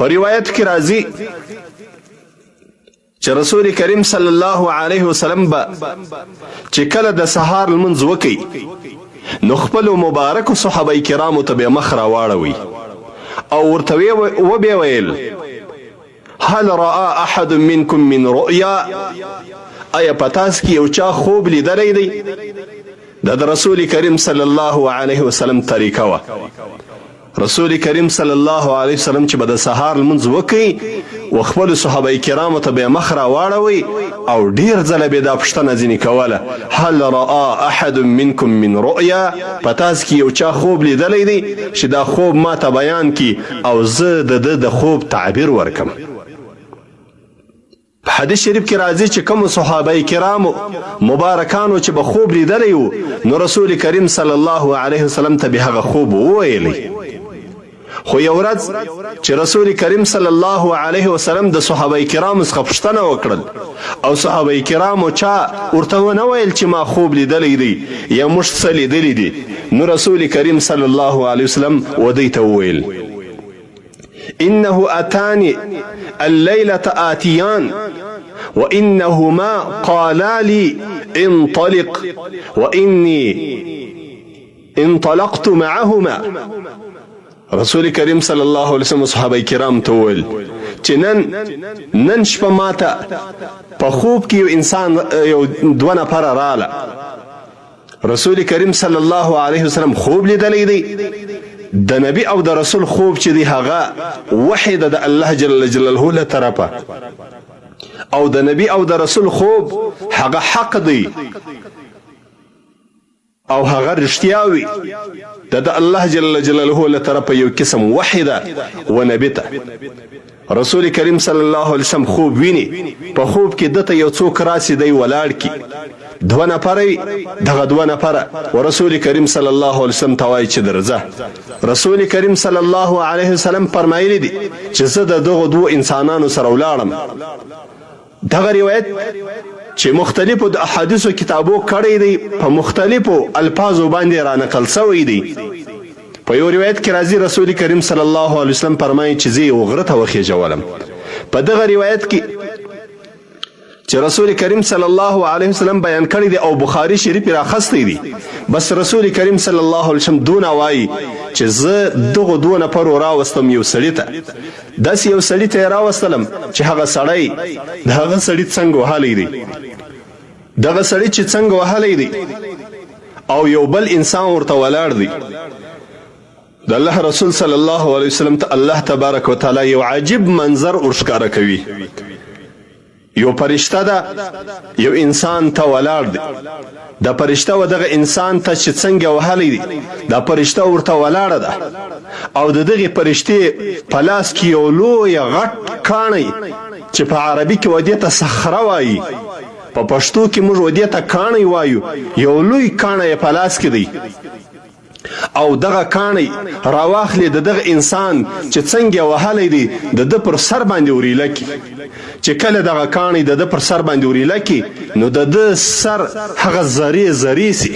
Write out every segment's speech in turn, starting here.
په روایت کې راځي چې رسول کریم صلی الله علیه وسلم به چې کله د سهار لمونځ وکړي نو خپلو مبارکو صحابه کرامو ته به مخ راواړوي او ورته وبې ویل هل رأى احد منكم من رؤيا آیا په تاسو کې یو چا خوب لیدلی دی دا د رسول کریم صلی الله علیه وسلم طریقه وه رسول کریم صلی الله علیه وسلم چې به د سهار لمونځ وکړي و خپلو صحابه کرامو ته به یې مخ راواړوي او ډېر ځله به یې دا پوښتنه ځینې کوله هل رأى احد منکم من رؤیا په تاسو کې یو چا خوب لیدلی دی چې دا خوب ما ته بیان کړي او زه د ده د خوب تعبیر ورکم په حدیث شریف کې راځي چې کوم صحابه کرامو مبارکانو چې به خوب لیدلی و نو رسول کریم صلی الله علیه وسلم ته به هغه خوب وویلی خو یو ورځ چې رسول کریم صلی الله علیه وسلم د صحابه کرامو څخه پوښتنه وکړل او صحابه کرامو چا ورته ونه ویل چې ما خوب لیدلی دی یا موږ څه لیدلی دي نو رسول کریم صلی الله علیه وسلم ودی ته وویل إنه أتاني الليلة آتيان وإنهما قالا لي انطلق وإني انطلقت معهما رسول کریم صلی الله علیه وسلم صحابه کرام ته وویل چې نن شپه ماته په خوب کې یو انسان یو دوه نفره راله رسول کریم صلی الله علیه وسلم خوب لیدلی دی د نبی او د رسول خوب چې دی هغه وحی د الله جل جلاله له طرفه او د نبی او د رسول خوب هغه حق دی او هغه رښتیا وي د الله جل جلاله له طرفه یو قسم وحی ده و نبی ته رسول کریم صلی الله علیه وسلم خوب ویني په خوب کې دته یو څوک راسي دی ولاړ کی دوه نفره دغه دوه نفره ورسول کریم صلی الله علیه وسلم ته وایي چې درځه رسول کریم صلی الله علیه وسلم فرمایلی دي چې زه د دغو دوه انسانانو سره ولاړم دغه روایت چې مختلفو د احادیثو کتابو کړی دی په مختلفو الفاظو باندې را نقل شوی دی په یو روایت کې راځي رسول کریم صلی الله علیه وسلم فرمایي چې زه یو غره ته وخېژولم په دغه روایت کې چې رسول کریم صلی الله علیه وسلم بیان کړی دی او بخاری شریف راخستی دی بس رسول کریم صلی الله علیه وسلم دونه وایي چې زه دغه دوه نفرو راوستم یو سړي ته داسې یو سړي ته یې راوستلم چې هغه سړی د هغه سړي څنګه وهلی دی دغه سړي چې څنګه وهلی دی او یو بل انسان ورته ولاړ دی د الله رسول صلی الله علیه وسلم ته الله تبارک وتعالی یو عجیب منظر ورښکاره کوي یو فرشته ده یو انسان ته ولاړ دی دا فرشته و دغه انسان ته چې څنګه وهلی دی دا فرشته ورته ولاړه ده او د دغې فرشتې په لاس کې یو لوی غټ کاڼی چې په عربي کې ودې ته صخره وایي په پښتو کې موږ ودې ته کاڼی وایو یو لوی کاڼی په لاس کې دی او دغه کاڼی راواخلي د دغه انسان چې څنګه وهلی دی د ده پر سر باندې وریله کي چې کله دغه کاڼی د ده پر سر باندې وریله کي نو د ده سر هغه زری سي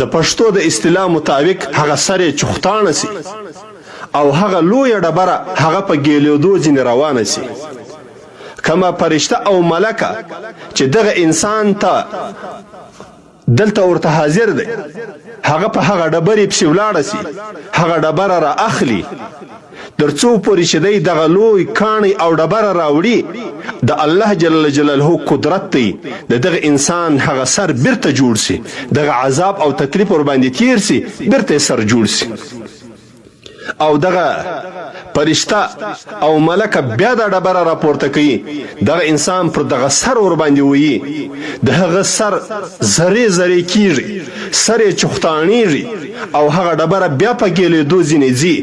د پښتو د اصطلاح مطابق هغه سر یې چوختانه سي او هغه لویه ډبره هغه په ګیلېدو ځینې روانه سي کما فرشته او ملکه چې دغه انسان ته دلته ورته حاضر دی هغه په هغه ډبرې پسې ولاړه سي هغه ډبره را اخلي تر څو پورې چې دی دغه لوی کاڼی او ډبره راوړي د الله جل جلاله قدرت دی د دغه انسان هغه سر بیرته جوړ سي دغه عذاب او تکلیف ورباندې تیر سي بیرته سر جوړ سي او دغه فرشته او ملکه بیا دا ډبره راپورته کوي دغه انسان پر دغه سر ورباندې وایي د هغه سر زری کیږي سر یې چوختانیږي او هغه ډبره بیا په ګیلېدو ځینې ځي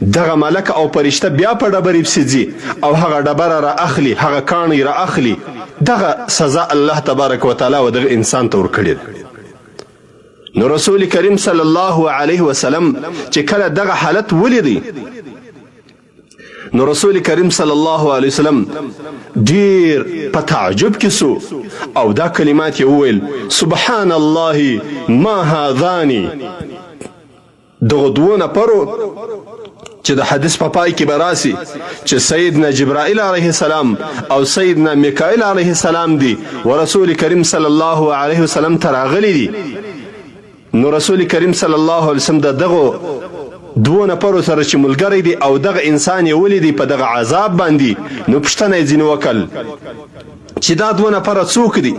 دغه ملکه او فرشته بیا په ډبرې پسې ځي او هغه ډبره را اخلي هغه کاڼی را اخلي دغه سزا الله تبارک وتعالی و دغه انسان ته ورکړې ده نو رسول کریم صلی الله علیه وسلم چې کله دغه حالت ولیدی نو رسول کریم صلی الله علیه وسلم ډیر په تعجب کې سو او دا کلمات یې وویل سبحان الله ما هذانی دغه دوه نفرو چې د حدیث په پای کې به راسي چې سیدنا جبرائیل علیه السلام او سیدنا میکائیل علیه السلام دي و رسول کریم صلی الله علیه وسلم ته راغلي دي. نو رسول کریم صلی الله علیه وسلم دغه دوه نفرو سره چې ملګری دي او دغه انسان یې ولیدي په دغه عذاب باندې، نو پوښتنه یې ځینې وکړل چې دا دوه نفره څوک دي؟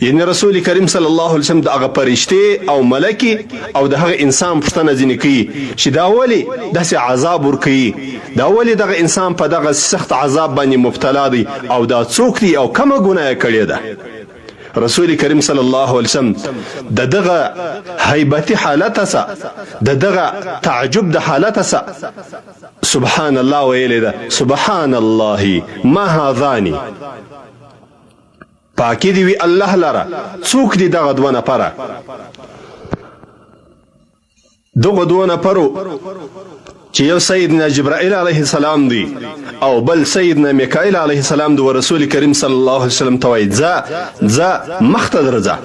یعنی رسول کریم صلی الله علیه وسلم د هغه فرشتې او ملکی او د هغه انسان پوښتنه ځینې کوي چې دا ولې داسې عذاب ورکوي، دا ولې دغه انسان په دغه سخت عذاب باندې مبتلا دی او دا څوک دی او کومه ګناه یې کړې ده؟ رسول کریم صلی الله علیه وسلم د دغه هیبتي حالت سره د دغه تعجب د حالت سره سبحان الله ویلی ده، سبحان الله ما هذانی، پاکی دی وی الله لره، څوک دی دغه دوه نفره؟ دغه دوه نفرو چې یو سیدنا جبرائیل علیه السلام دی او بل سیدنا میکائیل علیه السلام دی و رسول کریم صلی الله علیه وسلم ته وایي ځه مخته درځه،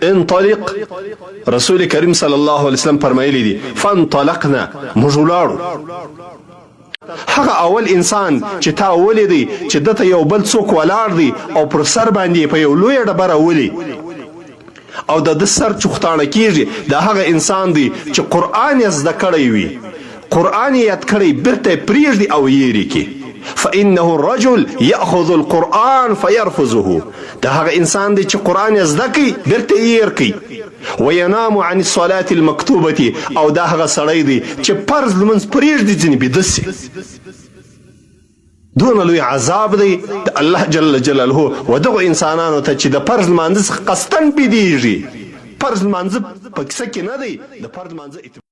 انطلق. رسول کریم صلی الله علیه وسلم فرمایلی دی فانطلقنا، موږ ولاړو. هغه اول انسان چې تا ولیدی چې دته یو بل څوک ولاړ دی او پر سر باندې په یو لویه ډبره ولي او د سر چوختانه کیږي، دا هغه انسان دی چې قرآن یې زده کړی وي، قرآن یې یاد کړی بیرته پرېږدي او یېري کی. فانه الرجل یاخذ القرآن فيرفضه، دا هغه انسان دی چې قرآن یې زده کوي بیرته یېر کوي. وینام عن الصلاة المکتوبه، او دا هغه سړی دی چې فرض لمونځ پرېږدي ځینې بیده سي. دونه لوی عذاب دی د الله جل جلاله و دغو انسانانو ته چې د فرض لمانځه څخه قصدن بېدېږي. فرض لمانځه په کیسه کې نه دی، د فرض لمانځه